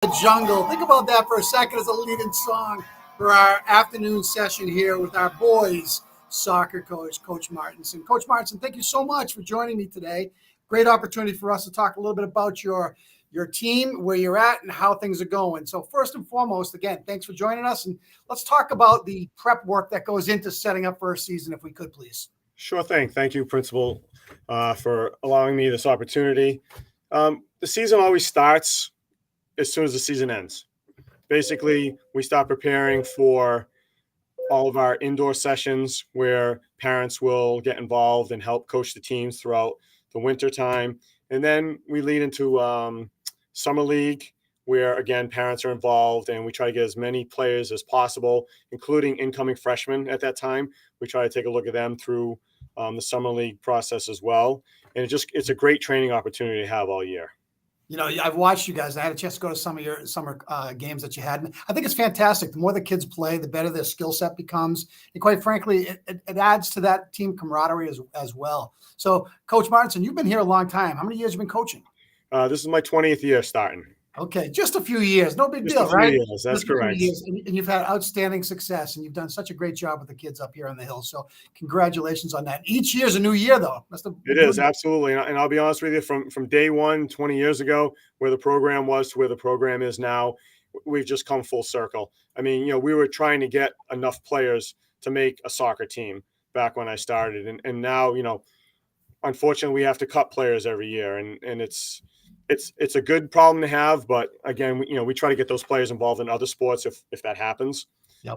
The jungle. Think about that for a second as a lead-in song for our afternoon session here with our boys soccer coach, Coach Martinson. Coach Martinson, thank you so much for joining me today. Great opportunity for us to talk a little bit about your team, where you're at, and how things are going. So first and foremost, again, thanks for joining us, and let's talk about the prep work that goes into setting up for a season, if we could, please. Sure thing. Thank you, Principal, for allowing me this opportunity. The season always starts as soon as the season ends. Basically, we start preparing for all of our indoor sessions where parents will get involved and help coach the teams throughout the winter time. And then we lead into summer league, where, again, parents are involved, and we try to get as many players as possible, including incoming freshmen at that time. We try to take a look at them through the summer league process as well. And it's a great training opportunity to have all year. You know, I've watched you guys. I had a chance to go to some of your summer games that you had. And I think it's fantastic. The more the kids play, the better their skill set becomes. And quite frankly, it adds to that team camaraderie as well. So, Coach Martinson, you've been here a long time. How many years have you been coaching? This is my 20th year starting. Okay, just a few years. No big deal, right? Years, that's correct. And you've had outstanding success, and you've done such a great job with the kids up here on the hill. So congratulations on that. Each year's a new year, though. It is, absolutely. And I'll be honest with you, from day one, 20 years ago, where the program was to where the program is now, we've just come full circle. I mean, we were trying to get enough players to make a soccer team back when I started. And now, unfortunately, we have to cut players every year. And it's a good problem to have, but again, we try to get those players involved in other sports if that happens. Yep.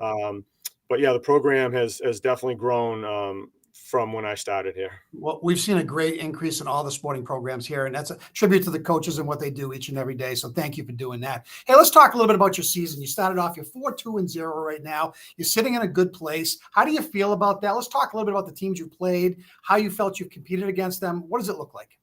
But yeah, the program has definitely grown from when I started here. Well, we've seen a great increase in all the sporting programs here, and that's a tribute to the coaches and what they do each and every day. So thank you for doing that. Hey, let's talk a little bit about your season. You started off, you're 4-2-0 right now. You're sitting in a good place. How do you feel about that? Let's talk a little bit about the teams you played, how you felt you've competed against them. What does it look like?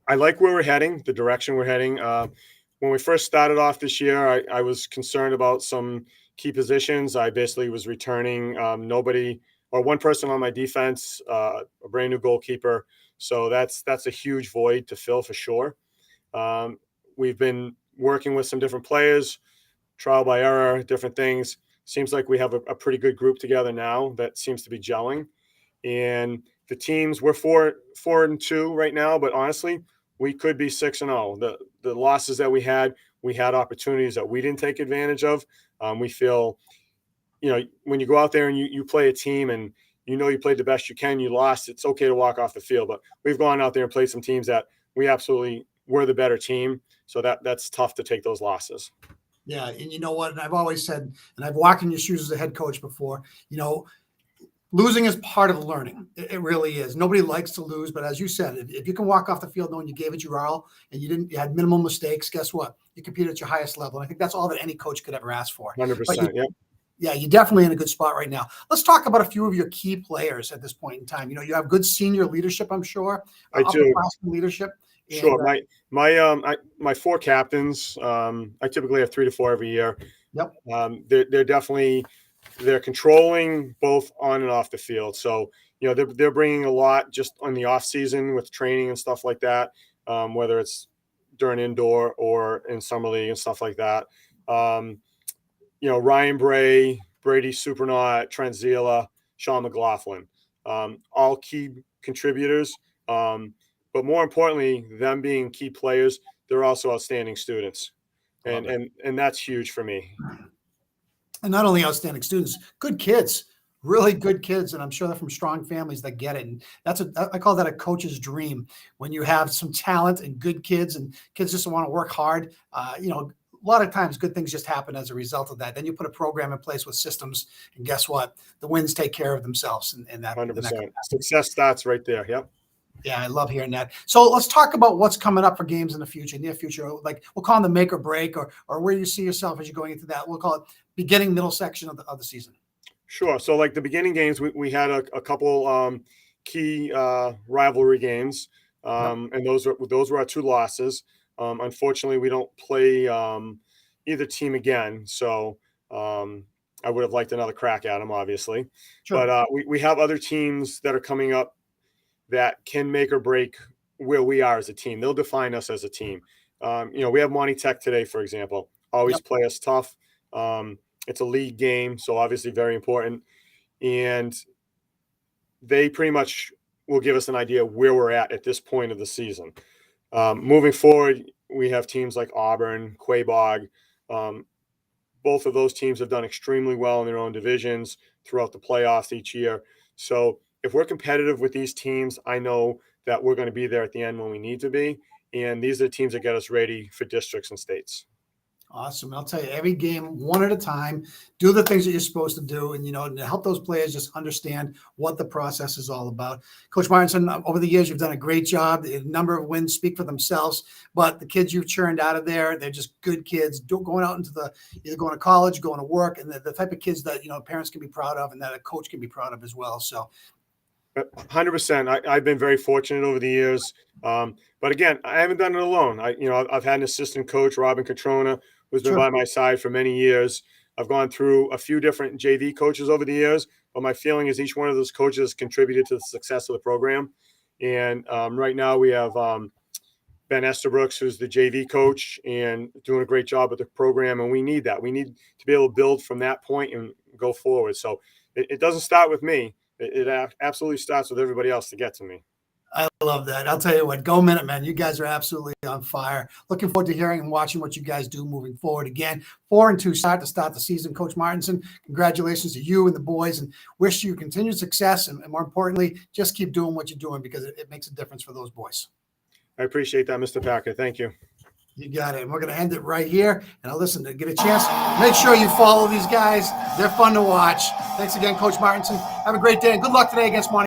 I like where we're heading, the direction we're heading. When we first started off this year, I was concerned about some key positions. I basically was returning nobody or one person on my defense, a brand new goalkeeper. So that's a huge void to fill for sure. We've been working with some different players, trial by error, different things. Seems like we have a pretty good group together now that seems to be gelling. And the teams, we're 4-2 right now, but honestly, we could be 6-0. The losses that we had opportunities that we didn't take advantage of. We feel, when you go out there and you play a team and you played the best you can, you lost, it's okay to walk off the field. But we've gone out there and played some teams that we absolutely were the better team. So that's tough to take those losses. Yeah, and you know what? And I've always said, and I've walked in your shoes as a head coach before, losing is part of learning. It really is. Nobody likes to lose, but as you said, if you can walk off the field knowing you gave it your all and you had minimal mistakes, guess what? You competed at your highest level. And I think that's all that any coach could ever ask for. 100%. Yep. Yeah, you're definitely in a good spot right now. Let's talk about a few of your key players at this point in time. You have good senior leadership, I'm sure. I do. Upperclassmen leadership. And, sure. My four captains, I typically have 3 to 4 every year. Yep. They're controlling both on and off the field. So, they're bringing a lot just on the off season with training and stuff like that, whether it's during indoor or in summer league and stuff like that. Ryan Bray, Brady Supernaut, Trent Zila, Sean McLaughlin, all key contributors. But more importantly, them being key players, they're also outstanding students. And that's huge for me. And not only outstanding students, good kids, really good kids. And I'm sure they're from strong families that get it. And I call that a coach's dream, when you have some talent and good kids and kids just want to work hard. A lot of times good things just happen as a result of that. Then you put a program in place with systems, and guess what? The wins take care of themselves. And that 100%. Success starts right there. Yep. Yeah, I love hearing that. So let's talk about what's coming up for games in the future, near future. Like we'll call them the make or break, or where you see yourself as you're going into that. We'll call it beginning, middle section of the season. Sure. So like the beginning games, we had a couple key rivalry games, and those were our 2 losses. Unfortunately, we don't play either team again, so I would have liked another crack at them, obviously. Sure. But we have other teams that are coming up that can make or break where we are as a team. They'll define us as a team. We have Monty Tech today, for example. Always Yep. play us tough. It's a league game, so obviously very important. And they pretty much will give us an idea where we're at this point of the season. Moving forward, we have teams like Auburn, Quabog. Both of those teams have done extremely well in their own divisions throughout the playoffs each year. So if we're competitive with these teams, I know that we're going to be there at the end when we need to be. And these are the teams that get us ready for districts and states. Awesome. I'll tell you, every game, one at a time, do the things that you're supposed to do, and, to help those players just understand what the process is all about. Coach Martinson, over the years, you've done a great job. The number of wins speak for themselves, but the kids you've churned out of there, they're just good kids going out into either going to college, going to work, and the type of kids that, parents can be proud of and that a coach can be proud of as well. So 100%. I've been very fortunate over the years. But again, I haven't done it alone. I've had an assistant coach, Robin Catrona, who's been by my side for many years. I've gone through a few different JV coaches over the years, but my feeling is each one of those coaches contributed to the success of the program. And right now we have Ben Esterbrook, who's the JV coach and doing a great job with the program. And we need that. We need to be able to build from that point and go forward. So it doesn't start with me. It absolutely starts with everybody else to get to me. I love that. I'll tell you what, go Minutemen. You guys are absolutely on fire. Looking forward to hearing and watching what you guys do moving forward. Again, 4-2 start the season. Coach Martinson, congratulations to you and the boys, and wish you continued success. And more importantly, just keep doing what you're doing, because it makes a difference for those boys. I appreciate that, Mr. Packard. Thank you. You got it. And we're going to end it right here. And I'll listen to get a chance. Make sure you follow these guys. They're fun to watch. Thanks again, Coach Martinson. Have a great day, and good luck today against Monty.